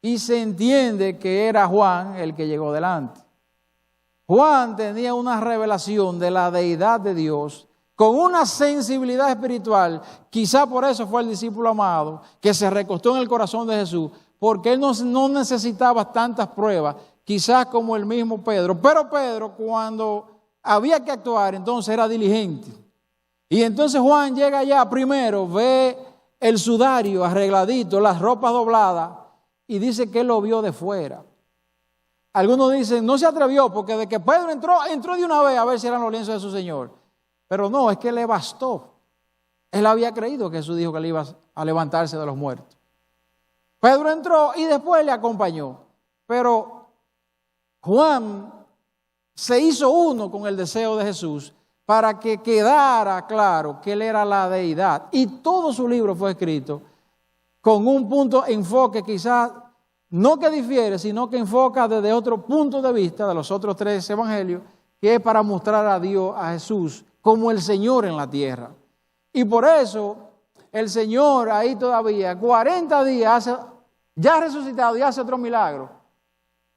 Y se entiende que era Juan el que llegó delante. Juan tenía una revelación de la deidad de Dios, con una sensibilidad espiritual. Quizá por eso fue el discípulo amado, que se recostó en el corazón de Jesús, porque él no necesitaba tantas pruebas, quizás como el mismo Pedro. Pero Pedro, cuando había que actuar, entonces era diligente. Y entonces Juan llega allá primero, ve el sudario arregladito, las ropas dobladas, y dice que él lo vio de fuera. Algunos dicen, no se atrevió, porque de que Pedro entró de una vez a ver si eran los lienzos de su Señor. Pero no, es que le bastó. Él había creído que Jesús dijo que él iba a levantarse de los muertos. Pedro entró y después le acompañó. Pero Juan se hizo uno con el deseo de Jesús para que quedara claro que él era la deidad. Y todo su libro fue escrito con un punto de enfoque quizás no que difiere, sino que enfoca desde otro punto de vista de los otros 3 evangelios, que es para mostrar a Dios, a Jesús, como el Señor en la tierra. Y por eso el Señor ahí todavía, 40 días, ya ha resucitado y hace otro milagro.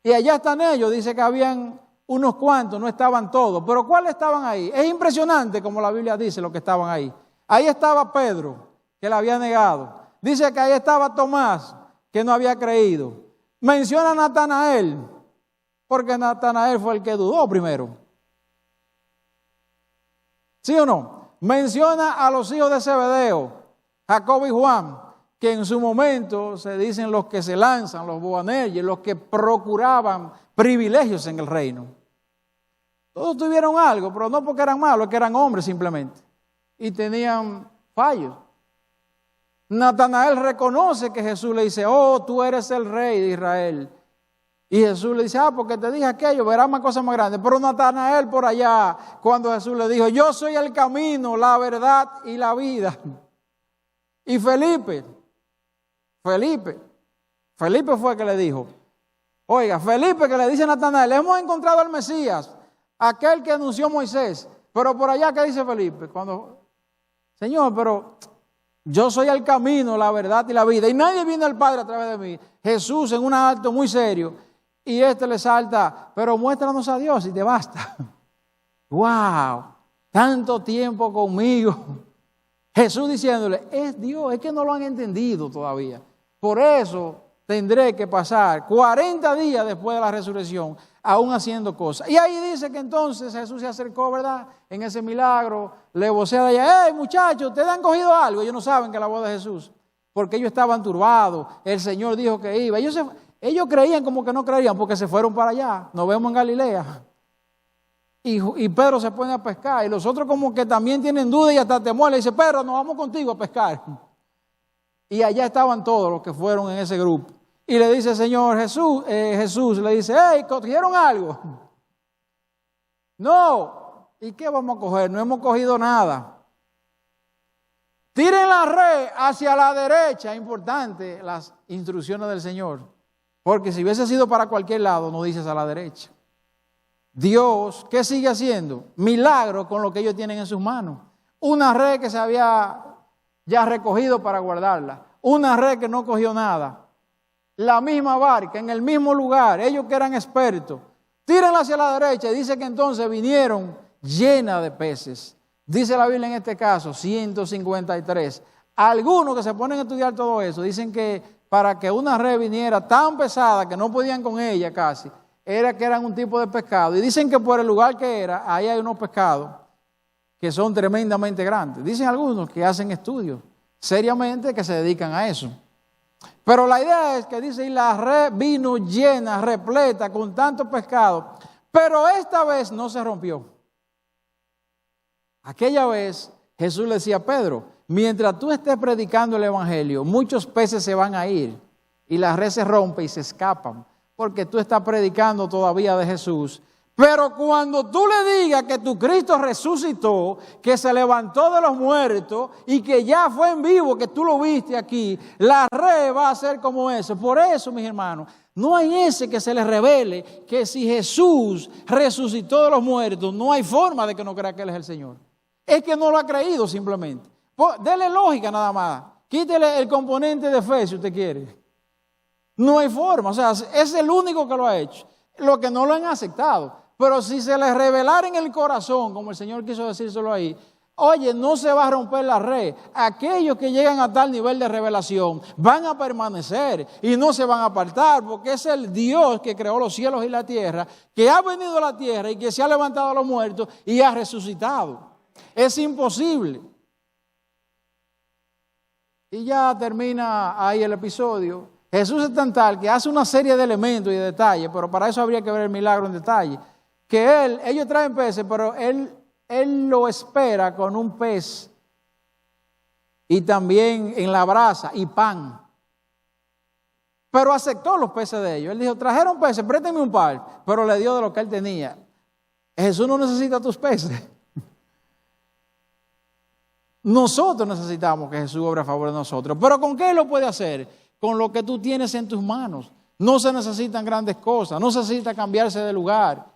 Y allá están ellos, dice que habían unos cuantos, no estaban todos. Pero ¿cuáles estaban ahí? Es impresionante como la Biblia dice lo que estaban ahí. Ahí estaba Pedro, que la había negado. Dice que ahí estaba Tomás, que no había creído. Menciona a Natanael, porque Natanael fue el que dudó primero. ¿Sí o no? Menciona a los hijos de Zebedeo, Jacobo y Juan, que en su momento se dicen los que se lanzan, los boanerges, los que procuraban privilegios en el reino. Todos tuvieron algo, pero no porque eran malos, es que eran hombres simplemente. Y tenían fallos. Natanael reconoce que Jesús le dice, oh, tú eres el rey de Israel. Y Jesús le dice, porque te dije aquello, verás más cosas más grandes. Pero Natanael por allá, cuando Jesús le dijo, yo soy el camino, la verdad y la vida. Y Felipe fue el que le dijo, oiga, Felipe que le dice a Natanael, hemos encontrado al Mesías, aquel que anunció Moisés. Pero por allá, ¿qué dice Felipe? Señor, pero yo soy el camino, la verdad y la vida, y nadie viene al Padre a través de mí. Jesús en un alto muy serio, y le salta, pero muéstranos a Dios y te basta. ¡Wow! Tanto tiempo conmigo. Jesús diciéndole, es Dios, es que no lo han entendido todavía. Por eso tendré que pasar 40 días después de la resurrección, aún haciendo cosas. Y ahí dice que entonces Jesús se acercó, ¿verdad? En ese milagro, le vocea de allá, ¡hey muchachos, ustedes han cogido algo! Ellos no saben que es la voz de Jesús, porque ellos estaban turbados, el Señor dijo que iba. Ellos creían como que no creían, porque se fueron para allá, nos vemos en Galilea. Y Pedro se pone a pescar, y los otros como que también tienen dudas y hasta temor, le dice, Pedro, nos vamos contigo a pescar. Y allá estaban todos los que fueron en ese grupo. Y le dice, Señor Jesús le dice, hey, ¿cogieron algo? No. ¿Y qué vamos a coger? No hemos cogido nada. Tiren la red hacia la derecha. Importante las instrucciones del Señor. Porque si hubiese sido para cualquier lado, no dices a la derecha. Dios, ¿qué sigue haciendo? Milagros con lo que ellos tienen en sus manos. Una red que se había ya recogido para guardarla. Una red que no cogió nada. La misma barca, en el mismo lugar, ellos que eran expertos, tírenla hacia la derecha y dice que entonces vinieron llena de peces. Dice la Biblia en este caso, 153. Algunos que se ponen a estudiar todo eso, dicen que para que una red viniera tan pesada que no podían con ella casi, era que eran un tipo de pescado. Y dicen que por el lugar que era, ahí hay unos pescados que son tremendamente grandes. Dicen algunos que hacen estudios seriamente que se dedican a eso. Pero la idea es que dice, y la red vino llena, repleta, con tanto pescado. Pero esta vez no se rompió. Aquella vez Jesús le decía a Pedro, mientras tú estés predicando el evangelio, muchos peces se van a ir y la red se rompe y se escapan. Porque tú estás predicando todavía de Jesús. Pero cuando tú le digas que tu Cristo resucitó, que se levantó de los muertos y que ya fue en vivo, que tú lo viste aquí, la red va a ser como eso. Por eso, mis hermanos, no hay ese que se le revele que si Jesús resucitó de los muertos, no hay forma de que no crea que Él es el Señor. Es que no lo ha creído simplemente. Dele lógica nada más. Quítele el componente de fe si usted quiere. No hay forma. O sea, es el único que lo ha hecho. Lo que no lo han aceptado. Pero si se les revelara en el corazón, como el Señor quiso decírselo ahí, oye, no se va a romper la red. Aquellos que llegan a tal nivel de revelación van a permanecer y no se van a apartar, porque es el Dios que creó los cielos y la tierra, que ha venido a la tierra y que se ha levantado a los muertos y ha resucitado. Es imposible. Y ya termina ahí el episodio. Jesús es tan tal que hace una serie de elementos y de detalles, pero para eso habría que ver el milagro en detalle. Que ellos traen peces, pero él lo espera con un pez y también en la brasa y pan. Pero aceptó los peces de ellos. Él dijo, trajeron peces, présteme un par, pero le dio de lo que él tenía. Jesús no necesita tus peces. Nosotros necesitamos que Jesús obre a favor de nosotros. ¿Pero con qué lo puede hacer? Con lo que tú tienes en tus manos. No se necesitan grandes cosas, no se necesita cambiarse de lugar.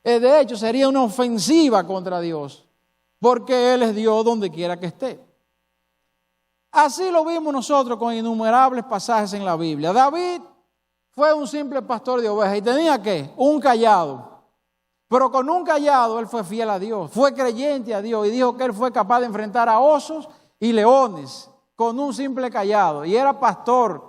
De hecho, sería una ofensiva contra Dios, porque Él es Dios donde quiera que esté. Así lo vimos nosotros con innumerables pasajes en la Biblia. David fue un simple pastor de ovejas y tenía ¿qué? Un cayado. Pero con un cayado él fue fiel a Dios, fue creyente a Dios y dijo que él fue capaz de enfrentar a osos y leones con un simple cayado y era pastor.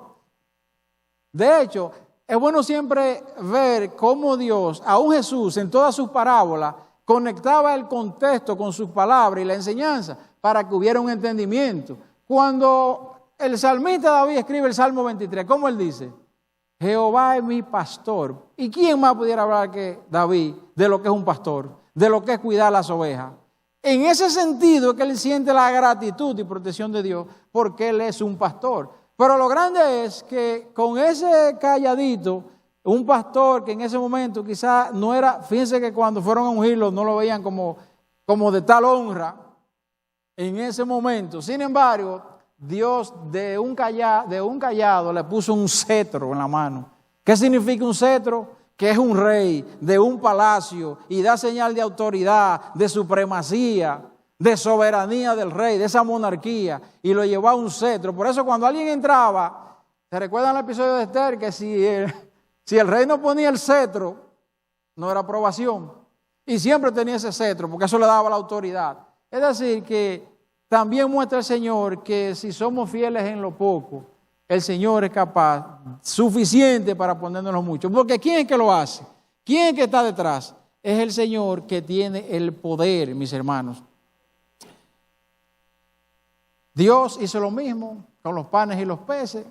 De hecho, es bueno siempre ver cómo Dios, aún Jesús, en todas sus parábolas, conectaba el contexto con sus palabras y la enseñanza para que hubiera un entendimiento. Cuando el salmista David escribe el Salmo 23, ¿cómo él dice? Jehová es mi pastor. ¿Y quién más pudiera hablar que David de lo que es un pastor, de lo que es cuidar las ovejas? En ese sentido es que él siente la gratitud y protección de Dios porque él es un pastor. Pero lo grande es que con ese calladito, un pastor que en ese momento quizás no era, fíjense que cuando fueron a ungirlo no lo veían como de tal honra en ese momento. Sin embargo, Dios de un cayado le puso un cetro en la mano. ¿Qué significa un cetro? Que es un rey de un palacio y da señal de autoridad, de supremacía, de soberanía del rey, de esa monarquía, y lo llevó a un cetro. Por eso cuando alguien entraba, ¿se recuerdan el episodio de Esther? Que si el rey no ponía el cetro, no era aprobación. Y siempre tenía ese cetro, porque eso le daba la autoridad. Es decir, que también muestra el Señor que si somos fieles en lo poco, el Señor es capaz, suficiente para ponernos mucho. Porque ¿quién es que lo hace? ¿Quién es que está detrás? Es el Señor que tiene el poder, mis hermanos. Dios hizo lo mismo con los panes y los peces.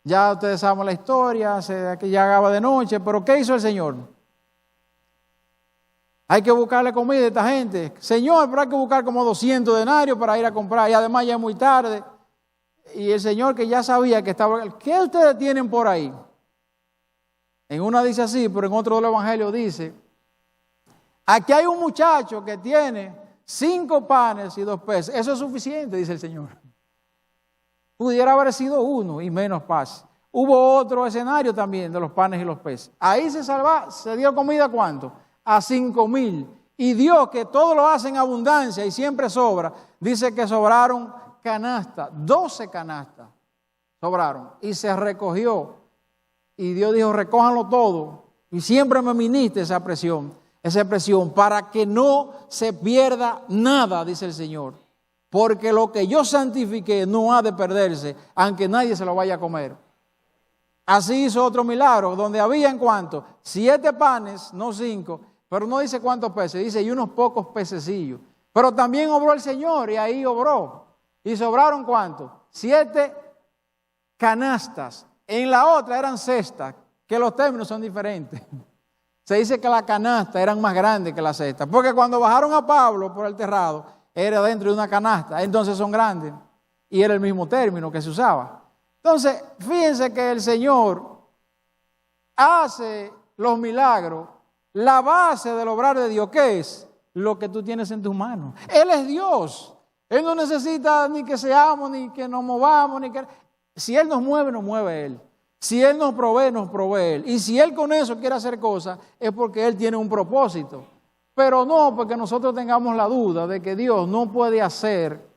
Ya ustedes saben la historia, que ya llegaba de noche, pero ¿qué hizo el Señor? Hay que buscarle comida a esta gente. Señor, pero hay que buscar como 200 denarios para ir a comprar y además ya es muy tarde. Y el Señor que ya sabía que estaba... ¿Qué ustedes tienen por ahí? En una dice así, pero en otro del Evangelio dice, aquí hay un muchacho que tiene 5 panes y 2 peces. Eso es suficiente, dice el Señor. Pudiera haber sido uno y menos paz. Hubo otro escenario también de los panes y los peces. Ahí se dio comida ¿cuánto? A 5,000. Y Dios, que todo lo hace en abundancia y siempre sobra, dice que sobraron canastas, 12 canastas sobraron. Y se recogió. Y Dios dijo, recójanlo todo. Y siempre me ministre esa expresión, para que no se pierda nada, dice el Señor. Porque lo que yo santifiqué no ha de perderse, aunque nadie se lo vaya a comer. Así hizo otro milagro, donde habían ¿cuánto? 7 panes, no 5, pero no dice cuántos peces, dice y unos pocos pececillos. Pero también obró el Señor y ahí obró. ¿Y sobraron cuánto? 7 canastas. En la otra eran cestas, que los términos son diferentes. Se dice que las canastas eran más grandes que las cestas, porque cuando bajaron a Pablo por el terrado, era dentro de una canasta, entonces son grandes. Y era el mismo término que se usaba. Entonces, fíjense que el Señor hace los milagros La base del obrar de Dios, ¿qué es? Lo que tú tienes en tus manos. Él es Dios. Él no necesita ni que seamos, ni que nos movamos, ni que... Si Él nos mueve Él. Si Él nos provee Él. Y si Él con eso quiere hacer cosas, es porque Él tiene un propósito. Pero no porque nosotros tengamos la duda de que Dios no puede hacer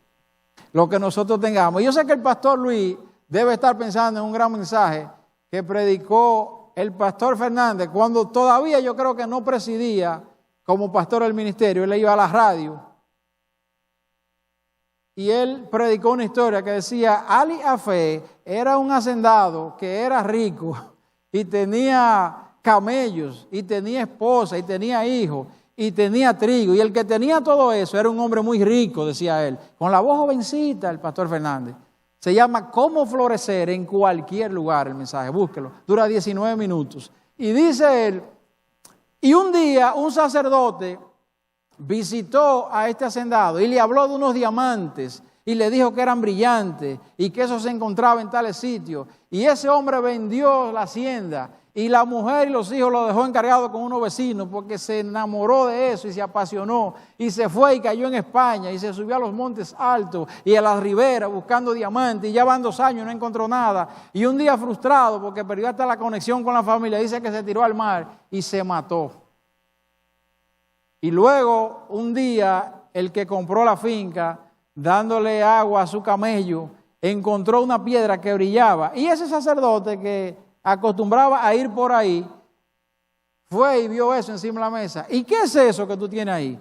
lo que nosotros tengamos. Yo sé que el pastor Luis debe estar pensando en un gran mensaje que predicó el pastor Fernández cuando todavía yo creo que no presidía como pastor del ministerio. Él iba a la radio y él predicó una historia que decía: Ali Afé era un hacendado que era rico y tenía camellos y tenía esposa y tenía hijos y tenía trigo, y el que tenía todo eso era un hombre muy rico, decía él, con la voz jovencita, el pastor Fernández. Se llama Cómo florecer en cualquier lugar, el mensaje, búsquelo, dura 19 minutos. Y dice él, y un día un sacerdote visitó a este hacendado y le habló de unos diamantes y le dijo que eran brillantes y que eso se encontraba en tales sitios. Y ese hombre vendió la hacienda y la mujer y los hijos lo dejó encargado con unos vecinos porque se enamoró de eso y se apasionó y se fue y cayó en España y se subió a los montes altos y a las riberas buscando diamantes, y ya van 2 años y no encontró nada. Y un día frustrado porque perdió hasta la conexión con la familia, dice que se tiró al mar y se mató. Y luego un día el que compró la finca, dándole agua a su camello, encontró una piedra que brillaba, y ese sacerdote que acostumbraba a ir por ahí, fue y vio eso encima de la mesa. ¿Y qué es eso que tú tienes ahí?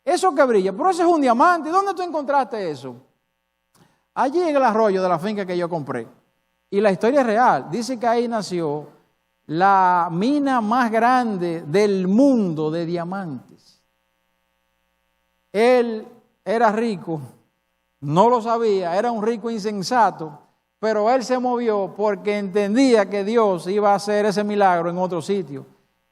Eso que brilla, pero eso es un diamante. ¿Dónde tú encontraste eso? Allí en el arroyo de la finca que yo compré. Y la historia es real. Dice que ahí nació la mina más grande del mundo de diamantes. Él era rico, no lo sabía, era un rico insensato, pero él se movió porque entendía que Dios iba a hacer ese milagro en otro sitio.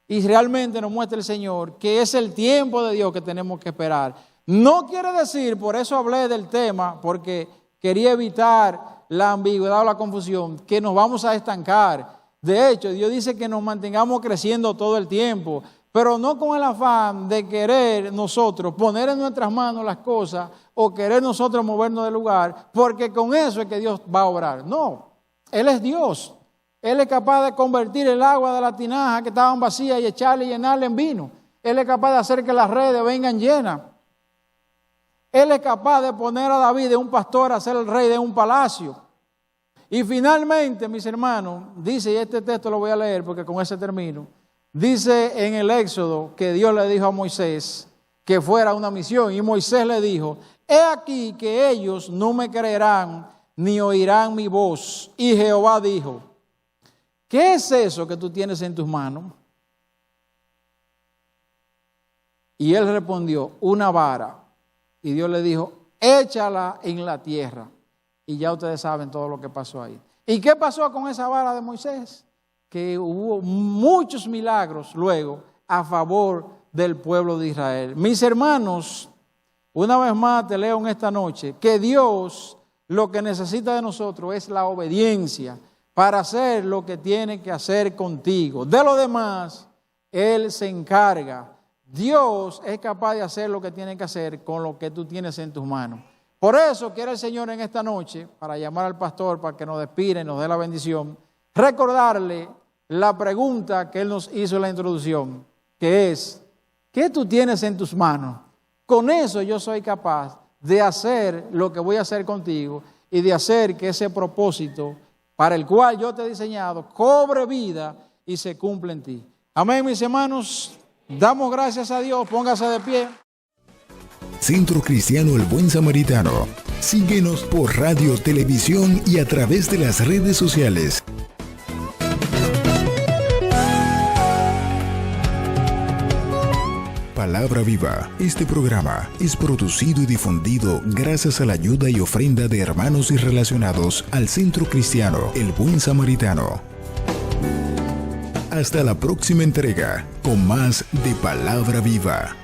Y realmente nos muestra el Señor que es el tiempo de Dios que tenemos que esperar. No quiere decir, por eso hablé del tema, porque quería evitar la ambigüedad o la confusión, que nos vamos a estancar. De hecho, Dios dice que nos mantengamos creciendo todo el tiempo, pero no con el afán de querer nosotros poner en nuestras manos las cosas o querer nosotros movernos del lugar, porque con eso es que Dios va a obrar. No, Él es Dios. Él es capaz de convertir el agua de la tinaja que estaban vacías y echarle y llenarle en vino. Él es capaz de hacer que las redes vengan llenas. Él es capaz de poner a David de un pastor a ser el rey de un palacio. Y finalmente, mis hermanos, dice, y este texto lo voy a leer porque con ese termino, dice en el Éxodo que Dios le dijo a Moisés que fuera una misión, y Moisés le dijo: he aquí que ellos no me creerán ni oirán mi voz. Y Jehová dijo: ¿qué es eso que tú tienes en tus manos? Y él respondió: una vara. Y Dios le dijo: échala en la tierra. Y ya ustedes saben todo lo que pasó ahí. ¿Y qué pasó con esa vara de Moisés? Que hubo muchos milagros luego a favor del pueblo de Israel. Mis hermanos, una vez más te leo en esta noche que Dios lo que necesita de nosotros es la obediencia para hacer lo que tiene que hacer contigo. De lo demás, Él se encarga. Dios es capaz de hacer lo que tiene que hacer con lo que tú tienes en tus manos. Por eso quiere el Señor en esta noche, para llamar al pastor, para que nos despide y nos dé la bendición, recordarle la pregunta que Él nos hizo en la introducción, que es: ¿qué tú tienes en tus manos? Con eso yo soy capaz de hacer lo que voy a hacer contigo y de hacer que ese propósito para el cual yo te he diseñado cobre vida y se cumpla en ti. Amén, mis hermanos. Damos gracias a Dios. Póngase de pie. Centro Cristiano El Buen Samaritano. Síguenos por radio, televisión y a través de las redes sociales. Palabra Viva. Este programa es producido y difundido gracias a la ayuda y ofrenda de hermanos y relacionados al Centro Cristiano El Buen Samaritano. Hasta la próxima entrega con más de Palabra Viva.